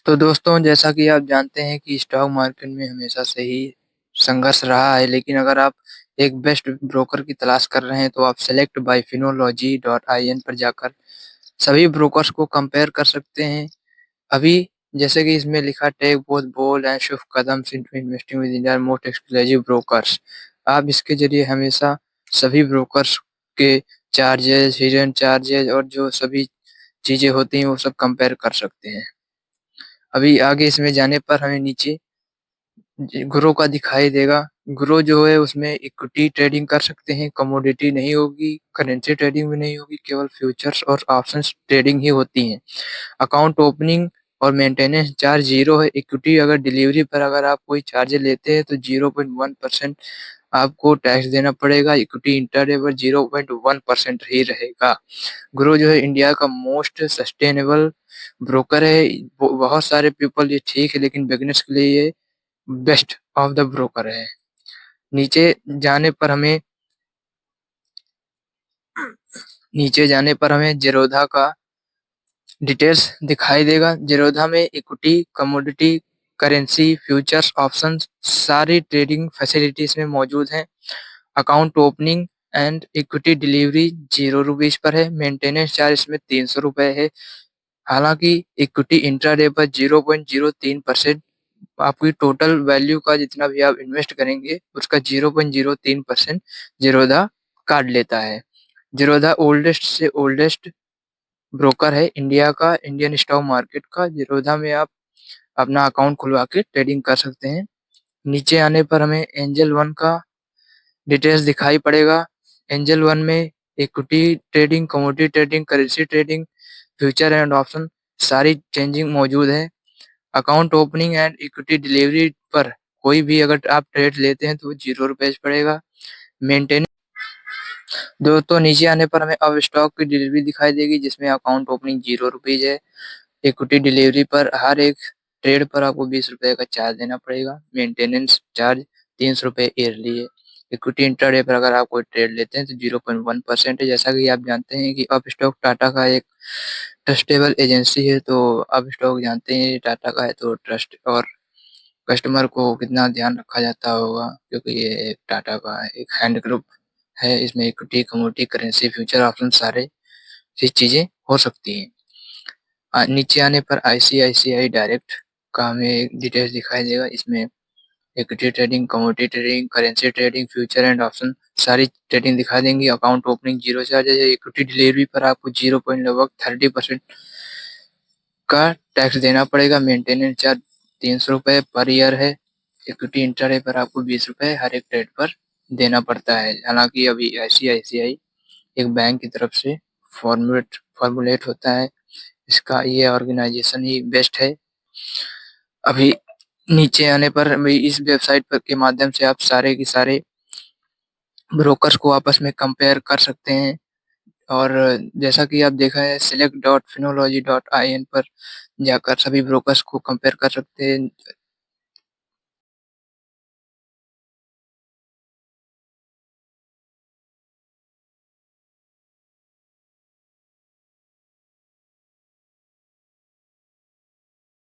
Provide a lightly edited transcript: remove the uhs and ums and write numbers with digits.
तो दोस्तों, जैसा कि आप जानते हैं कि स्टॉक मार्केट में हमेशा से ही संघर्ष रहा है, लेकिन अगर आप एक बेस्ट ब्रोकर की तलाश कर रहे हैं तो आप सेलेक्ट बाय finology.in पर जाकर सभी ब्रोकर्स को कंपेयर कर सकते हैं। अभी जैसे कि इसमें लिखा टेक बोथ बोल्ड एंड शुभ कदम into investing with India most exclusive brokers. आप इसके जरिए हमेशा सभी ब्रोकर्स के चार्जेस, हिडन चार्जेस और जो सभी चीजें होती हैं वो सब कंपेयर कर सकते हैं। अभी आगे इसमें जाने पर हमें नीचे ग्रो का दिखाई देगा। ग्रो जो है उसमें इक्विटी ट्रेडिंग कर सकते हैं, कमोडिटी नहीं होगी, करेंसी ट्रेडिंग भी नहीं होगी, केवल फ्यूचर्स और ऑप्शंस ट्रेडिंग ही होती हैं। अकाउंट ओपनिंग और मेंटेनेंस चार्ज जीरो है। इक्विटी अगर डिलीवरी पर अगर आप कोई चार्ज लेते हैं तो 0.1% आपको टैक्स देना पड़ेगा। इक्विटी इंटरडे पर 0.1% ही रहेगा। ग्रो जो है इंडिया का मोस्ट सस्टेनेबल ब्रोकर है। बहुत सारे पीपल ये ठीक है, लेकिन बिगिनर्स के लिए ये बेस्ट ऑफ द ब्रोकर है। नीचे जाने पर हमें नीचे जाने पर हमें जेरोधा का डिटेल्स दिखाई देगा। जेरोधा में equity, commodity, currency, futures, options सारी ट्रेडिंग फैसिलिटीज में मौजूद हैं। Account opening and equity delivery 0 rupees per है। मेंटेनेंस चार्ज इसमें 300 रुपए है। हालांकि इक्विटी इंट्राडे पर 0.03% आपकी टोटल वैल्यू का जितना भी आप इन्वेस्ट करेंगे उसका 0.03% जीरोधा काट लेता है। जीरोधा ओल्डेस्ट से ओल्डेस्ट ब्रोकर है इंडिया का, इंडियन स्टॉक मार्केट का। जीरोधा में आप अपना अकाउंट खुलवा के ट्रेडिंग कर सकते हैं। नीचे आने पर हमें एंजल वन का डिटेल्स दिखाई पड़ेगा। एंजल वन में equity trading, commodity trading, currency trading, future and option सारी चेंजिंग मौजूद है। Account opening and equity delivery पर कोई भी अगर आप ट्रेड लेते हैं तो 0 रुपए पड़ेगा। मेंटेनेंस दोस्तों, नीचे आने पर हमें अब स्टॉक की डिलीवरी दिखाई देगी जिसमें अकाउंट ओपनिंग 0 रुपीज है। इक्विटी डिलीवरी पर हर एक ट्रेड पर आपको 20 रुपए का चार्ज देना पड़ेगा। मेंटेनेंस चार्ज 300 रुपए ईयरली है। इक्विटी इंट्राडे पर अगर आप कोई ट्रेड लेते हैं तो 0.1% है। जैसा कि आप जानते हैं कि अब स्टॉक टाटा का एक ट्रस्टेबल एजेंसी है, तो अब स्टॉक जानते हैं टाटा का है तो ट्रस्ट और कस्टमर को कितना ध्यान रखा जाता होगा, क्योंकि ये एक टाटा का एक हैंड ग्रुप है। इसमें equity, commodity, currency, future option सारे चीजें हो सकती हैं। नीचे आने पर आईसीआईसीआई डायरेक्ट का हमें डिटेल्स दिखाई देगा। इसमें equity trading, commodity trading, currency trading, future and option सारी ट्रेडिंग दिखा देंगी। अकाउंट ओपनिंग 0 चार्जेज है। इक्विटी डिलीवरी पर आपको 0.30% का टैक्स देना पड़ेगा। मेंटेनेंस चार्ज 300 रुपए पर ईयर है। इक्विटी इंट्राडे पर आपको 20 रुपए हर एक ट्रेड पर देना पड़ता है। हालांकि अभी आईसीआईसीआई एक बैंक की तरफ से फॉर्मुलेट होता है, इसका ये ऑर्गेनाइजेशन ही बेस्ट है। अभी नीचे आने पर भी इस वेबसाइट पर के माध्यम से आप सारे के सारे ब्रोकर्स को आपस में कंपेयर कर सकते हैं। और जैसा कि आप देखा है select.finology.in पर जाकर सभी ब्रोकर्स को कंपेयर कर सकते हैं।